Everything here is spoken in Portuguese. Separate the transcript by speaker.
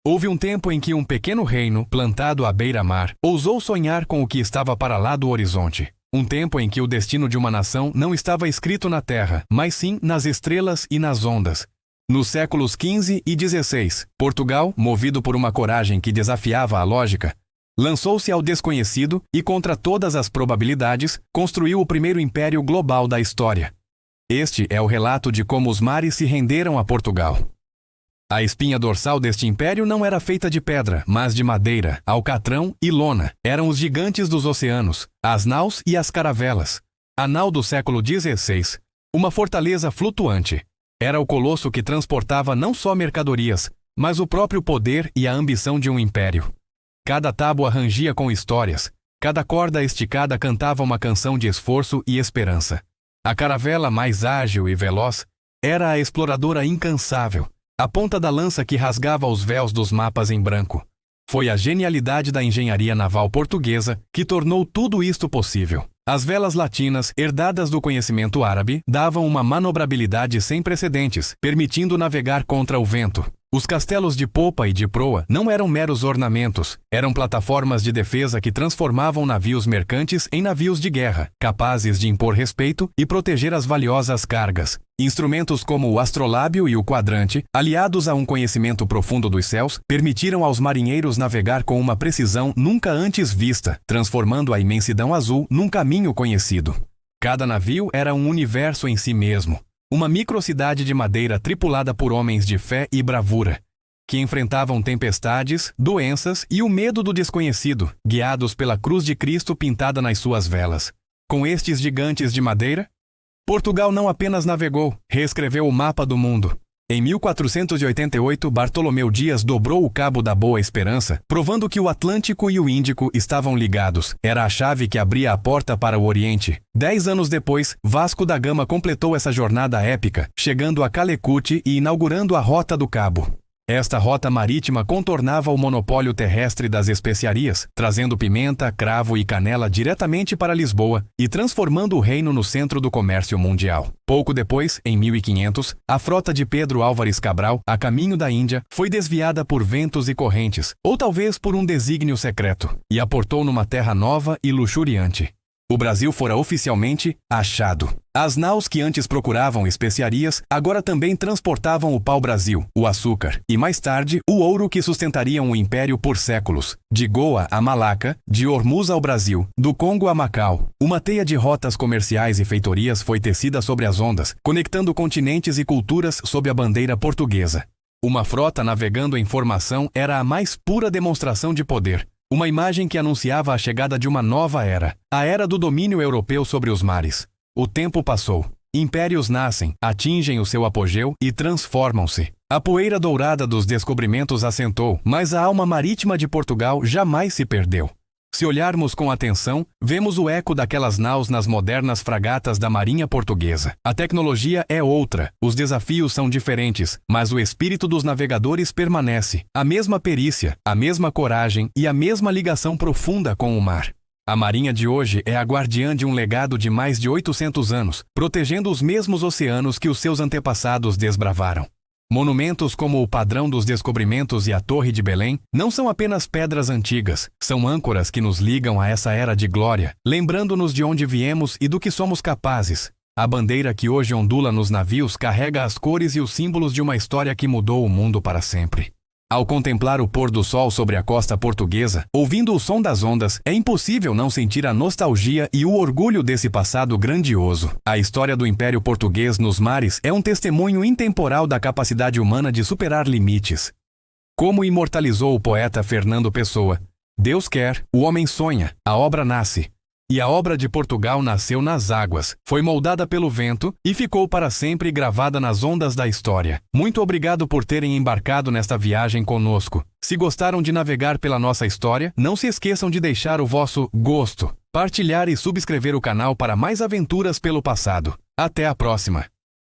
Speaker 1: Houve um tempo em que um pequeno reino, plantado à beira-mar, ousou sonhar com o que estava para lá do horizonte. Um tempo em que o destino de uma nação não estava escrito na terra, mas sim nas estrelas e nas ondas. Nos séculos XV e XVI, Portugal, movido por uma coragem que desafiava a lógica, lançou-se ao desconhecido e, contra todas as probabilidades, construiu o primeiro império global da história. Este é o relato de como os mares se renderam a Portugal. A espinha dorsal deste império não era feita de pedra, mas de madeira, alcatrão e lona. Eram os gigantes dos oceanos, as naus e as caravelas. A nau do século XVI, uma fortaleza flutuante. Era o colosso que transportava não só mercadorias, mas o próprio poder e a ambição de um império. Cada tábua rangia com histórias, cada corda esticada cantava uma canção de esforço e esperança. A caravela mais ágil e veloz era a exploradora incansável, a ponta da lança que rasgava os véus dos mapas em branco. Foi a genialidade da engenharia naval portuguesa que tornou tudo isto possível. As velas latinas, herdadas do conhecimento árabe, davam uma manobrabilidade sem precedentes, permitindo navegar contra o vento. Os castelos de popa e de proa não eram meros ornamentos, eram plataformas de defesa que transformavam navios mercantes em navios de guerra, capazes de impor respeito e proteger as valiosas cargas. Instrumentos como o astrolábio e o quadrante, aliados a um conhecimento profundo dos céus, permitiram aos marinheiros navegar com uma precisão nunca antes vista, transformando a imensidão azul num caminho conhecido. Cada navio era um universo em si mesmo. Uma microcidade de madeira tripulada por homens de fé e bravura, que enfrentavam tempestades, doenças e o medo do desconhecido, guiados pela cruz de Cristo pintada nas suas velas. Com estes gigantes de madeira, Portugal não apenas navegou, reescreveu o mapa do mundo. Em 1488, Bartolomeu Dias dobrou o Cabo da Boa Esperança, provando que o Atlântico e o Índico estavam ligados. Era a chave que abria a porta para o Oriente. 10 anos depois, Vasco da Gama completou essa jornada épica, chegando a Calecut e inaugurando a Rota do Cabo. Esta rota marítima contornava o monopólio terrestre das especiarias, trazendo pimenta, cravo e canela diretamente para Lisboa e transformando o reino no centro do comércio mundial. Pouco depois, em 1500, a frota de Pedro Álvares Cabral, a caminho da Índia, foi desviada por ventos e correntes, ou talvez por um desígnio secreto, e aportou numa terra nova e luxuriante. O Brasil fora oficialmente achado. As naus que antes procuravam especiarias, agora também transportavam o pau-brasil, o açúcar, e mais tarde, o ouro que sustentariam o império por séculos. De Goa a Malaca, de Hormuz ao Brasil, do Congo a Macau, uma teia de rotas comerciais e feitorias foi tecida sobre as ondas, conectando continentes e culturas sob a bandeira portuguesa. Uma frota navegando em formação era a mais pura demonstração de poder. Uma imagem que anunciava a chegada de uma nova era, a era do domínio europeu sobre os mares. O tempo passou. Impérios nascem, atingem o seu apogeu e transformam-se. A poeira dourada dos descobrimentos assentou, mas a alma marítima de Portugal jamais se perdeu. Se olharmos com atenção, vemos o eco daquelas naus nas modernas fragatas da Marinha Portuguesa. A tecnologia é outra, os desafios são diferentes, mas o espírito dos navegadores permanece. A mesma perícia, a mesma coragem e a mesma ligação profunda com o mar. A Marinha de hoje é a guardiã de um legado de mais de 800 anos, protegendo os mesmos oceanos que os seus antepassados desbravaram. Monumentos como o Padrão dos Descobrimentos e a Torre de Belém não são apenas pedras antigas, são âncoras que nos ligam a essa era de glória, lembrando-nos de onde viemos e do que somos capazes. A bandeira que hoje ondula nos navios carrega as cores e os símbolos de uma história que mudou o mundo para sempre. Ao contemplar o pôr do sol sobre a costa portuguesa, ouvindo o som das ondas, é impossível não sentir a nostalgia e o orgulho desse passado grandioso. A história do Império Português nos mares é um testemunho intemporal da capacidade humana de superar limites. Como imortalizou o poeta Fernando Pessoa, Deus quer, o homem sonha, a obra nasce. E a obra de Portugal nasceu nas águas, foi moldada pelo vento e ficou para sempre gravada nas ondas da história. Muito obrigado por terem embarcado nesta viagem conosco. Se gostaram de navegar pela nossa história, não se esqueçam de deixar o vosso gosto, partilhar e subscrever o canal para mais aventuras pelo passado. Até a próxima!